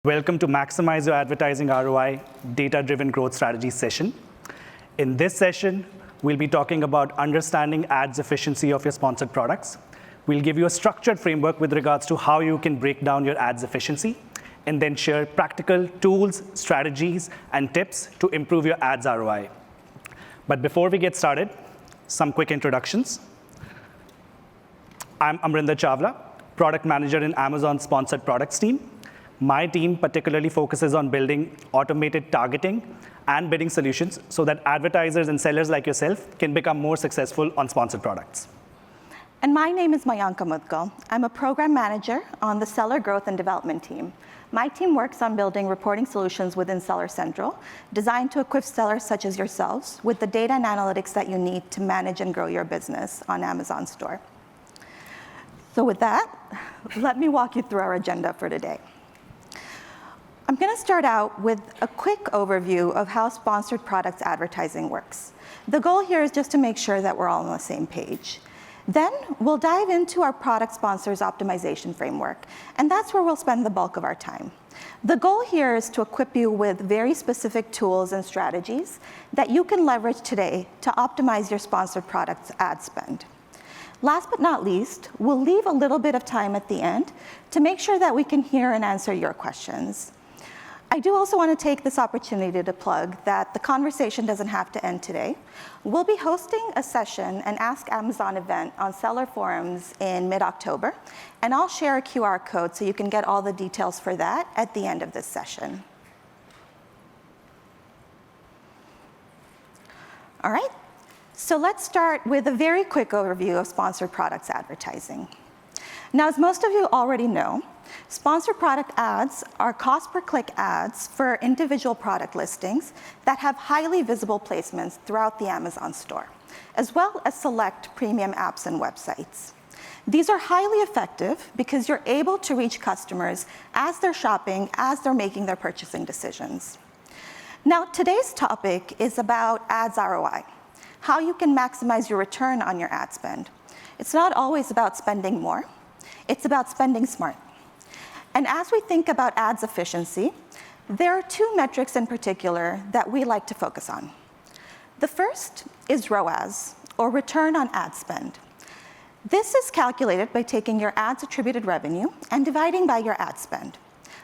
Welcome to Maximize Your Advertising ROI Data-Driven Growth Strategy session. In this session, we'll be talking about understanding ads efficiency of your sponsored products. We'll give you a structured framework with regards to how you can break down your ads efficiency, and then share practical tools, strategies, and tips to improve your ads ROI. But before we get started, some quick introductions. I'm Amrinder Chawla, Product Manager in Amazon's Sponsored Products team. My team particularly focuses on building automated targeting and bidding solutions so that advertisers and sellers like yourself can become more successful on sponsored products. And my name is Mayanka Mudgal. I'm a program manager on the Seller Growth and Development team. My team works on building reporting solutions within Seller Central, designed to equip sellers such as yourselves with the data and analytics that you need to manage and grow your business on Amazon Store. So with that, let me walk you through our agenda for today. I'm going to start out with a quick overview of how sponsored products advertising works. The goal here is just to make sure that we're all on the same page. Then we'll dive into our product sponsors optimization framework, and that's where we'll spend the bulk of our time. The goal here is to equip you with very specific tools and strategies that you can leverage today to optimize your sponsored products ad spend. Last but not least, we'll leave a little bit of time at the end to make sure that we can hear and answer your questions. I do also want to take this opportunity to plug that the conversation doesn't have to end today. We'll be hosting a session, an Ask Amazon event on Seller Forums in mid-October, and I'll share a QR code so you can get all the details for that at the end of this session. All right, so let's start with a very quick overview of sponsored products advertising. Now, as most of you already know, sponsored product ads are cost-per-click ads for individual product listings that have highly visible placements throughout the Amazon store, as well as select premium apps and websites. These are highly effective because you're able to reach customers as they're shopping, as they're making their purchasing decisions. Now, today's topic is about ads ROI, how you can maximize your return on your ad spend. It's not always about spending more. It's about spending smart. And as we think about ads efficiency, there are two metrics in particular that we like to focus on. The first is ROAS, or return on ad spend. This is calculated by taking your ads attributed revenue and dividing by your ad spend.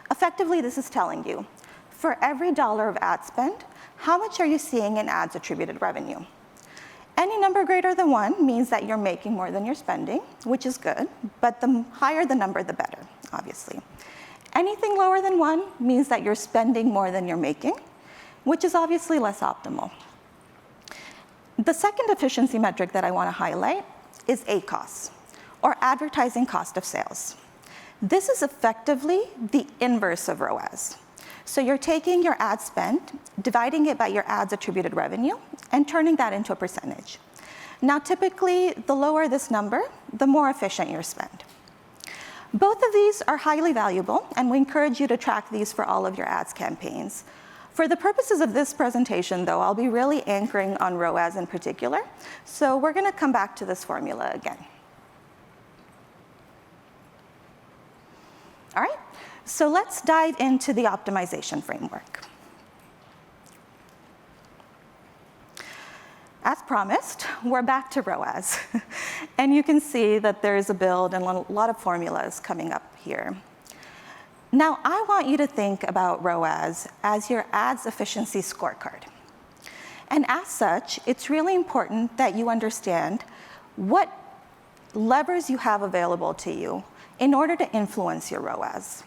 Effectively, this is telling you, for every dollar of ad spend, how much are you seeing in ads attributed revenue? Any number greater than 1 means that you're making more than you're spending, which is good, but the higher the number, the better, obviously. Anything lower than 1 means that you're spending more than you're making, which is obviously less optimal. The second efficiency metric that I want to highlight is ACoS, or advertising cost of sales. This is effectively the inverse of ROAS. So you're taking your ad spend, dividing it by your ads attributed revenue, and turning that into a percentage. Now, typically, the lower this number, the more efficient your spend. Both of these are highly valuable, and we encourage you to track these for all of your ads campaigns. For the purposes of this presentation, though, I'll be really anchoring on ROAS in particular, so we're going to come back to this formula again. All right, so let's dive into the optimization framework. As promised, we're back to ROAS. And you can see that there's a build and a lot of formulas coming up here. Now, I want you to think about ROAS as your ads efficiency scorecard. And as such, it's really important that you understand what levers you have available to you in order to influence your ROAS.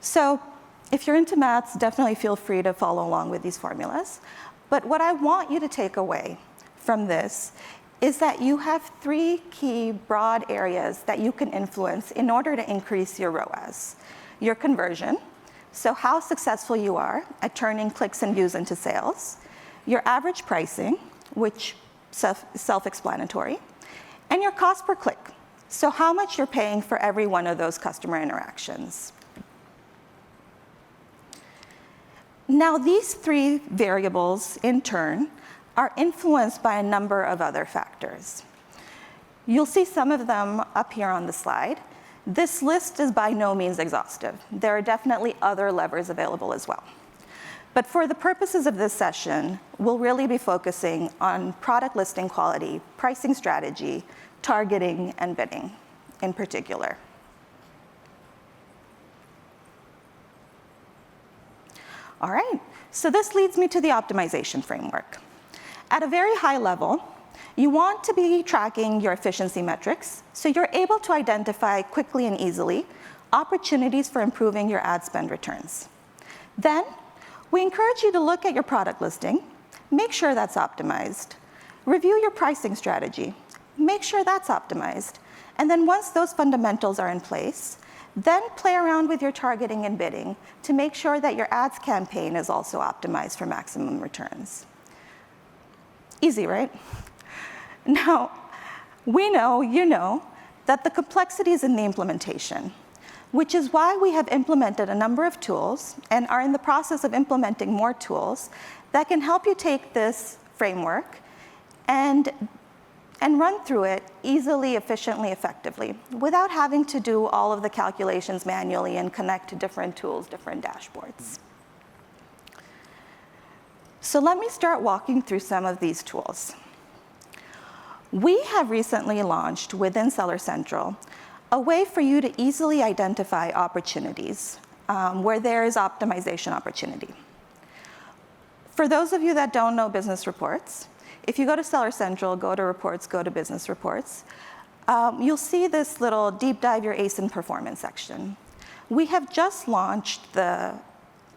So if you're into maths, definitely feel free to follow along with these formulas. But what I want you to take away from this is that you have 3 key broad areas that you can influence in order to increase your ROAS. Your conversion, so how successful you are at turning clicks and views into sales. Your average pricing, which is self-explanatory. And your cost per click, so how much you're paying for every one of those customer interactions. Now, these 3 variables, in turn, are influenced by a number of other factors. You'll see some of them up here on the slide. This list is by no means exhaustive. There are definitely other levers available as well. But for the purposes of this session, we'll really be focusing on product listing quality, pricing strategy, targeting, and bidding in particular. All right, so this leads me to the optimization framework. At a very high level, you want to be tracking your efficiency metrics so you're able to identify quickly and easily opportunities for improving your ad spend returns. Then, we encourage you to look at your product listing, make sure that's optimized, review your pricing strategy, make sure that's optimized, and then once those fundamentals are in place, then play around with your targeting and bidding to make sure that your ads campaign is also optimized for maximum returns. Easy, right? Now, we know, you know, that the complexity is in the implementation, which is why we have implemented a number of tools and are in the process of implementing more tools that can help you take this framework and run through it easily, efficiently, effectively, without having to do all of the calculations manually and connect to different tools, different dashboards. So let me start walking through some of these tools. We have recently launched within Seller Central a way for you to easily identify opportunities where there is optimization opportunity. For those of you that don't know business reports, if you go to Seller Central, go to reports, go to business reports, you'll see this little deep dive your ASIN performance section. We have just launched the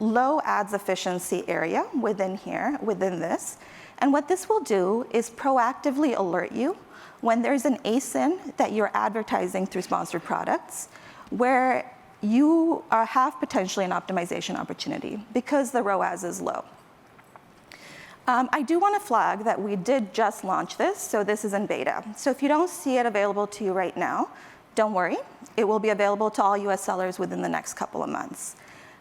low ads efficiency area within here, within this. And what this will do is proactively alert you when there's an ASIN that you're advertising through sponsored products where you have potentially an optimization opportunity because the ROAS is low. I do want to flag that we did just launch this, so this is in beta. So if you don't see it available to you right now, don't worry. It will be available to all US sellers within the next couple of months.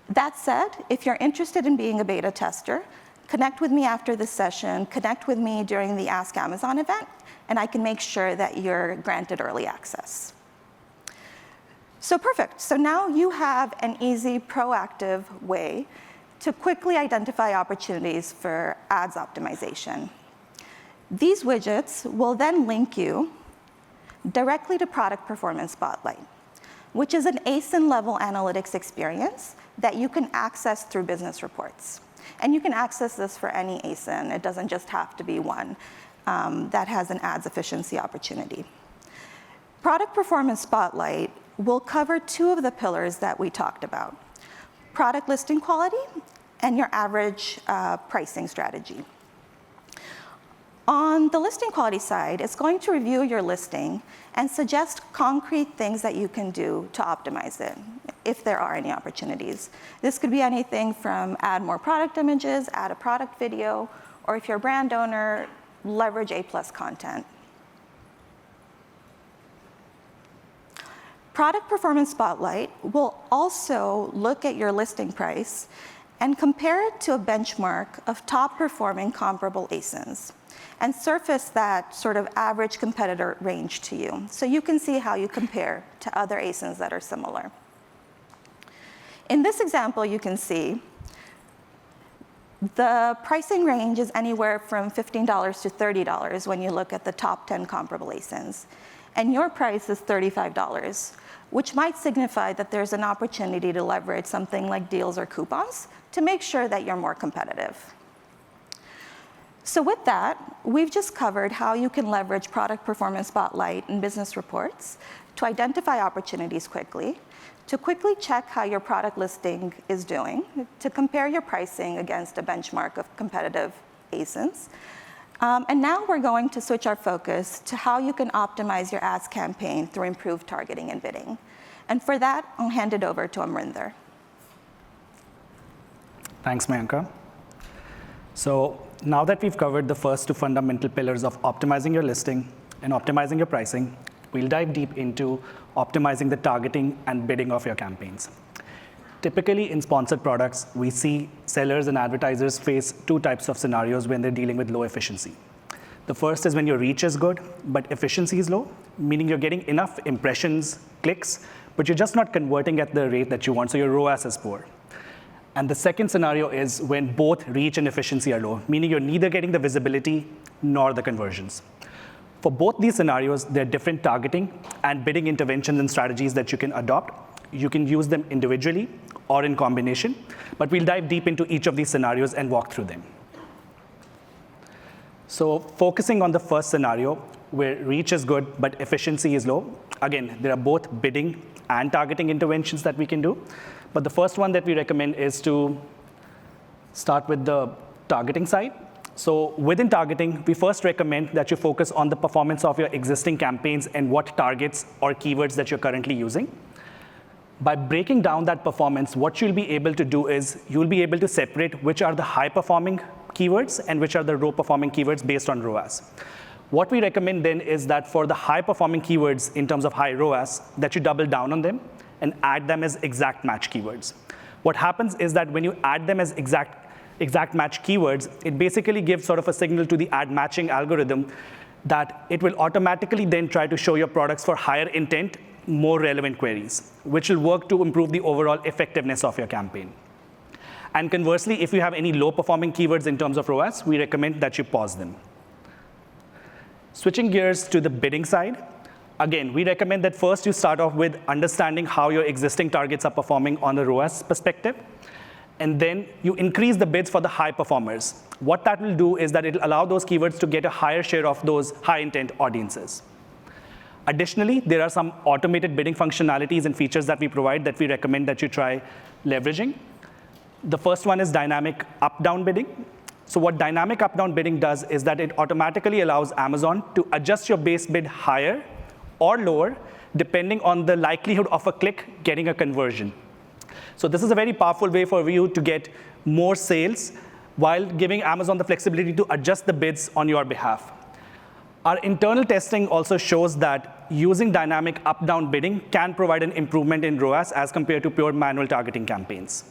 That said, if you're interested in being a beta tester, connect with me after this session, connect with me during the Ask Amazon event, and I can make sure that you're granted early access. So perfect. So now you have an easy, proactive way to quickly identify opportunities for ads optimization. These widgets will then link you directly to Product Performance Spotlight, which is an ASIN-level analytics experience that you can access through business reports. And you can access this for any ASIN. It doesn't just have to be one that has an ads efficiency opportunity. Product Performance Spotlight will cover two of the pillars that we talked about: product listing quality and your average pricing strategy. On the listing quality side, it's going to review your listing and suggest concrete things that you can do to optimize it, if there are any opportunities. This could be anything from add more product images, add a product video, or if you're a brand owner, leverage A+ content. Product Performance Spotlight will also look at your listing price and compare it to a benchmark of top performing comparable ASINs and surface that sort of average competitor range to you, so you can see how you compare to other ASINs that are similar. In this example, you can see the pricing range is anywhere from $15 to $30 when you look at the top 10 comparable ASINs, and your price is $35, which might signify that there's an opportunity to leverage something like deals or coupons to make sure that you're more competitive. So with that, we've just covered how you can leverage Product Performance Spotlight and business reports to identify opportunities quickly, to quickly check how your product listing is doing, to compare your pricing against a benchmark of competitive ASINs. And now we're going to switch our focus to how you can optimize your ads campaign through improved targeting and bidding. And for that, I'll hand it over to Amrinder. Thanks, Mayanka. So now that we've covered the first two fundamental pillars of optimizing your listing and optimizing your pricing, we'll dive deep into optimizing the targeting and bidding of your campaigns. Typically, in sponsored products, we see sellers and advertisers face two types of scenarios when they're dealing with low efficiency. The first is when your reach is good, but efficiency is low, meaning you're getting enough impressions, clicks, but you're just not converting at the rate that you want, so your ROAS is poor. And the second scenario is when both reach and efficiency are low, meaning you're neither getting the visibility nor the conversions. For both these scenarios, there are different targeting and bidding interventions and strategies that you can adopt. You can use them individually or in combination, but we'll dive deep into each of these scenarios and walk through them. So focusing on the first scenario, where reach is good but efficiency is low, again, there are both bidding and targeting interventions that we can do. But the first one that we recommend is to start with the targeting side. So within targeting, we first recommend that you focus on the performance of your existing campaigns and what targets or keywords that you're currently using. By breaking down that performance, what you'll be able to do is you'll be able to separate which are the high-performing keywords and which are the low-performing keywords based on ROAS. What we recommend then is that for the high-performing keywords in terms of high ROAS, that you double down on them and add them as exact match keywords. What happens is that when you add them as exact match keywords, it basically gives sort of a signal to the ad matching algorithm that it will automatically then try to show your products for higher intent, more relevant queries, which will work to improve the overall effectiveness of your campaign. And conversely, if you have any low-performing keywords in terms of ROAS, we recommend that you pause them. Switching gears to the bidding side, again, we recommend that first you start off with understanding how your existing targets are performing on the ROAS perspective, and then you increase the bids for the high performers. What that will do is that it'll allow those keywords to get a higher share of those high-intent audiences. Additionally, there are some automated bidding functionalities and features that we provide that we recommend that you try leveraging. The first one is dynamic up-down bidding. So what dynamic up-down bidding does is that it automatically allows Amazon to adjust your base bid higher or lower, depending on the likelihood of a click getting a conversion. So this is a very powerful way for you to get more sales while giving Amazon the flexibility to adjust the bids on your behalf. Our internal testing also shows that using dynamic up-down bidding can provide an improvement in ROAS as compared to pure manual targeting campaigns.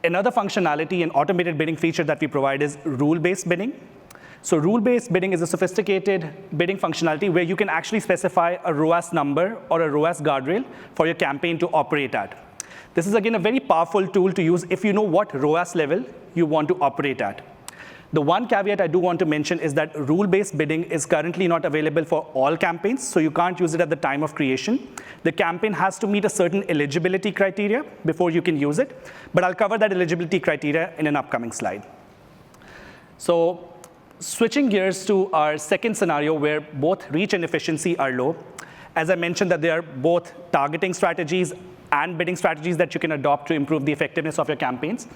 Another functionality and automated bidding feature that we provide is rule-based bidding. So rule-based bidding is a sophisticated bidding functionality where you can actually specify a ROAS number or a ROAS guardrail for your campaign to operate at. This is, again, a very powerful tool to use if you know what ROAS level you want to operate at. The one caveat I do want to mention is that rule-based bidding is currently not available for all campaigns, so you can't use it at the time of creation. The campaign has to meet a certain eligibility criteria before you can use it, but I'll cover that eligibility criteria in an upcoming slide. So switching gears to our second scenario where both reach and efficiency are low, as I mentioned that there are both targeting strategies and bidding strategies that you can adopt to improve the effectiveness of your campaigns.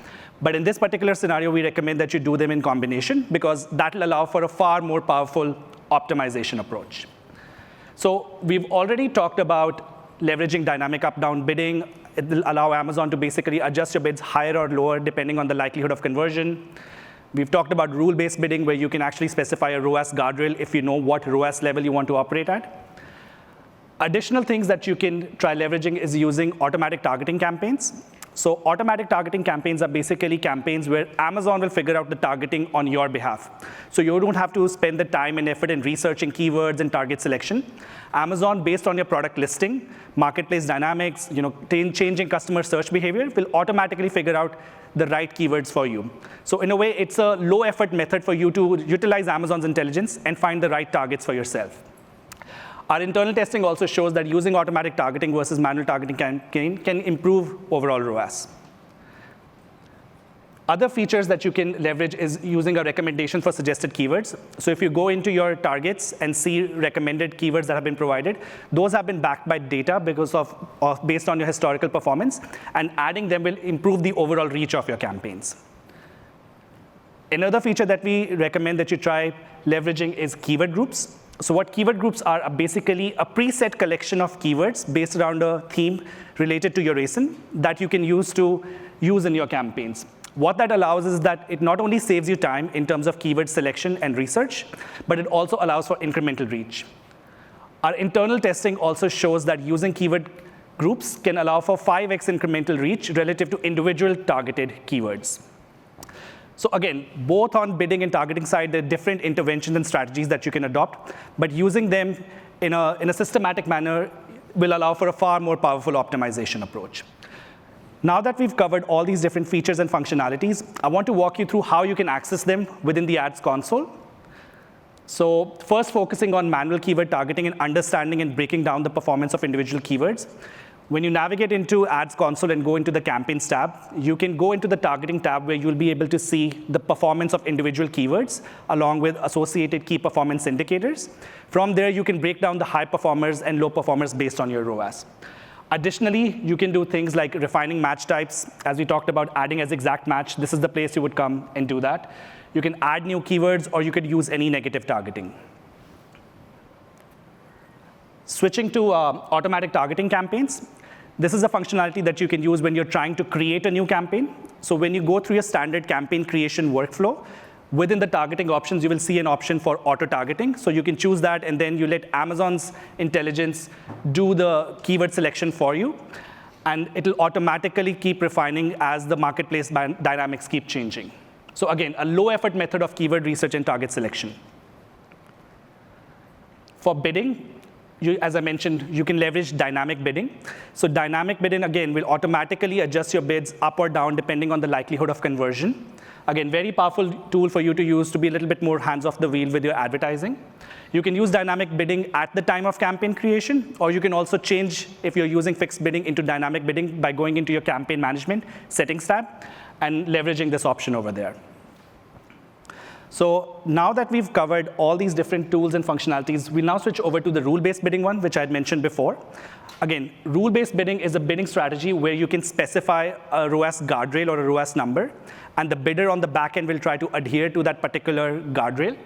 But in this particular scenario, we recommend that you do them in combination because that will allow for a far more powerful optimization approach. So we've already talked about leveraging dynamic up-down bidding. It will allow Amazon to basically adjust your bids higher or lower depending on the likelihood of conversion. We've talked about rule-based bidding where you can actually specify a ROAS guardrail if you know what ROAS level you want to operate at. Additional things that you can try leveraging is using automatic targeting campaigns. So automatic targeting campaigns are basically campaigns where Amazon will figure out the targeting on your behalf. So you don't have to spend the time and effort in researching keywords and target selection. Amazon, based on your product listing, marketplace dynamics, changing customer search behavior, will automatically figure out the right keywords for you. So in a way, it's a low-effort method for you to utilize Amazon's intelligence and find the right targets for yourself. Our internal testing also shows that using automatic targeting versus manual targeting can improve overall ROAS. Other features that you can leverage is using a recommendation for suggested keywords. So if you go into your targets and see recommended keywords that have been provided, those have been backed by data because based on your historical performance, and adding them will improve the overall reach of your campaigns. Another feature that we recommend that you try leveraging is keyword groups. So what keyword groups are basically a preset collection of keywords based around a theme related to your ASIN that you can use in your campaigns. What that allows is that it not only saves you time in terms of keyword selection and research, but it also allows for incremental reach. Our internal testing also shows that using keyword groups can allow for 5x incremental reach relative to individual targeted keywords. So again, both on bidding and targeting side, there are different interventions and strategies that you can adopt, but using them in a systematic manner will allow for a far more powerful optimization approach. Now that we've covered all these different features and functionalities, I want to walk you through how you can access them within the ads console. So first, focusing on manual keyword targeting and understanding and breaking down the performance of individual keywords. When you navigate into Ads Console and go into the Campaigns tab, you can go into the Targeting tab where you'll be able to see the performance of individual keywords along with associated key performance indicators. From there, you can break down the high performers and low performers based on your ROAS. Additionally, you can do things like refining match types. As we talked about adding as exact match, this is the place you would come and do that. You can add new keywords, or you could use any negative targeting. Switching to automatic targeting campaigns. This is a functionality that you can use when you're trying to create a new campaign. So when you go through your standard campaign creation workflow, within the targeting options, you will see an option for auto-targeting. So you can choose that, and then you let Amazon's intelligence do the keyword selection for you. And it'll automatically keep refining as the marketplace dynamics keep changing. So again, a low-effort method of keyword research and target selection. For bidding, as I mentioned, you can leverage dynamic bidding. So dynamic bidding, again, will automatically adjust your bids up or down depending on the likelihood of conversion. Again, very powerful tool for you to use to be a little bit more hands off the wheel with your advertising. You can use dynamic bidding at the time of campaign creation, or you can also change, if you're using fixed bidding, into dynamic bidding by going into your campaign management settings tab and leveraging this option over there. So now that we've covered all these different tools and functionalities, we'll now switch over to the rule-based bidding one, which I had mentioned before. Again, rule-based bidding is a bidding strategy where you can specify a ROAS guardrail or a ROAS number, and the bidder on the back end will try to adhere to that particular guardrail.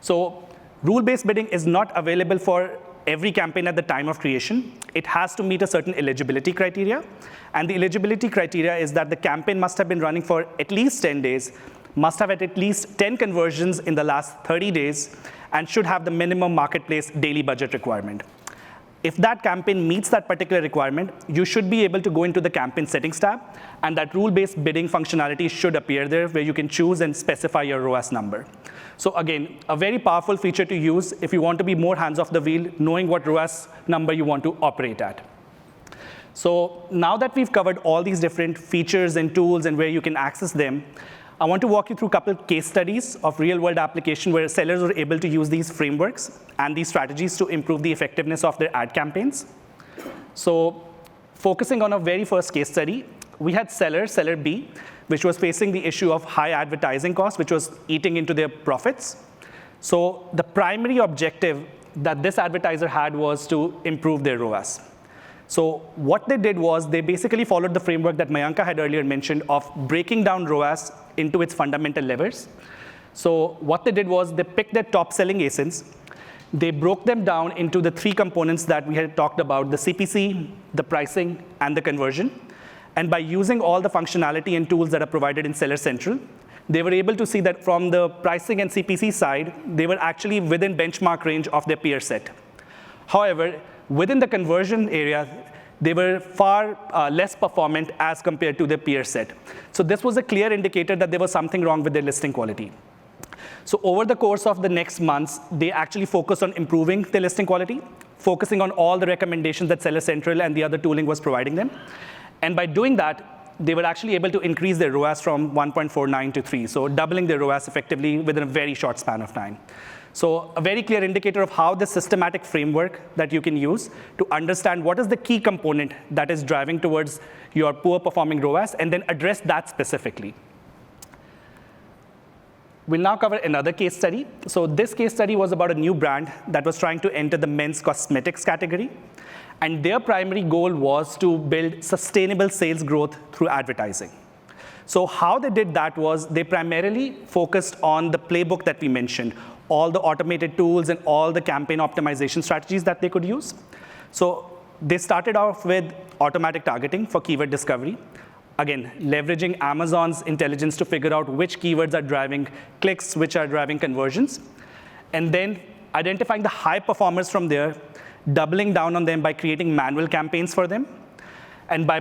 So rule-based bidding is not available for every campaign at the time of creation. It has to meet a certain eligibility criteria. And the eligibility criteria is that the campaign must have been running for at least 10 days, must have had at least 10 conversions in the last 30 days, and should have the minimum marketplace daily budget requirement. If that campaign meets that particular requirement, you should be able to go into the campaign settings tab, and that rule-based bidding functionality should appear there where you can choose and specify your ROAS number. So again, a very powerful feature to use if you want to be more hands off the wheel, knowing what ROAS number you want to operate at. So now that we've covered all these different features and tools and where you can access them, I want to walk you through a couple of case studies of real-world application where sellers were able to use these frameworks and these strategies to improve the effectiveness of their ad campaigns. So focusing on our very first case study, we had seller B, which was facing the issue of high advertising costs, which was eating into their profits. So the primary objective that this advertiser had was to improve their ROAS. So what they did was they basically followed the framework that Mayanka had earlier mentioned of breaking down ROAS into its fundamental levers. So what they did was they picked their top-selling ASINs. They broke them down into the three components that we had talked about, the CPC, the pricing, and the conversion. And by using all the functionality and tools that are provided in Seller Central, they were able to see that from the pricing and CPC side, they were actually within benchmark range of their peer set. However, within the conversion area, they were far less performant as compared to their peer set. So this was a clear indicator that there was something wrong with their listing quality. So over the course of the next months, they actually focused on improving their listing quality, focusing on all the recommendations that Seller Central and the other tooling was providing them. And by doing that, they were actually able to increase their ROAS from 1.49 to 3, so doubling their ROAS effectively within a very short span of time. So a very clear indicator of how the systematic framework that you can use to understand what is the key component that is driving towards your poor performing ROAS, and then address that specifically. We'll now cover another case study. So this case study was about a new brand that was trying to enter the men's cosmetics category. And their primary goal was to build sustainable sales growth through advertising. So how they did that was they primarily focused on the playbook that we mentioned, all the automated tools and all the campaign optimization strategies that they could use. So they started off with automatic targeting for keyword discovery. Again, leveraging Amazon's intelligence to figure out which keywords are driving clicks, which are driving conversions. And then identifying the high performers from there, doubling down on them by creating manual campaigns for them. And by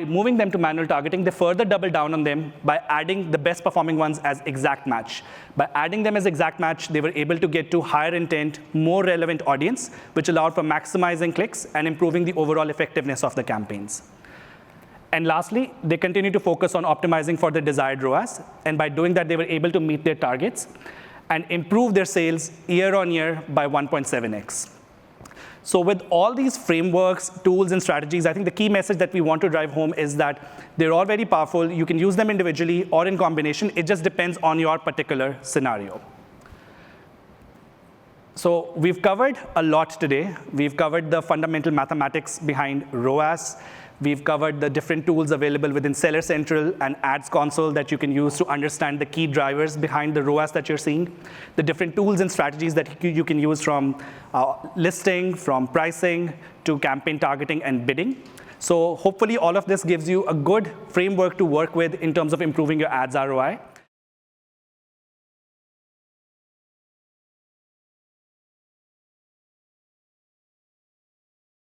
moving them to manual targeting, they further double down on them by adding the best performing ones as exact match. By adding them as exact match, they were able to get to higher intent, more relevant audience, which allowed for maximizing clicks and improving the overall effectiveness of the campaigns. And lastly, they continue to focus on optimizing for the desired ROAS. And by doing that, they were able to meet their targets and improve their sales year on year by 1.7x. So with all these frameworks, tools, and strategies, I think the key message that we want to drive home is that they're all very powerful. You can use them individually or in combination. It just depends on your particular scenario. So we've covered a lot today. We've covered the fundamental mathematics behind ROAS. We've covered the different tools available within Seller Central and Ads Console that you can use to understand the key drivers behind the ROAS that you're seeing, the different tools and strategies that you can use from listing, from pricing, to campaign targeting and bidding. So hopefully all of this gives you a good framework to work with in terms of improving your ads ROI.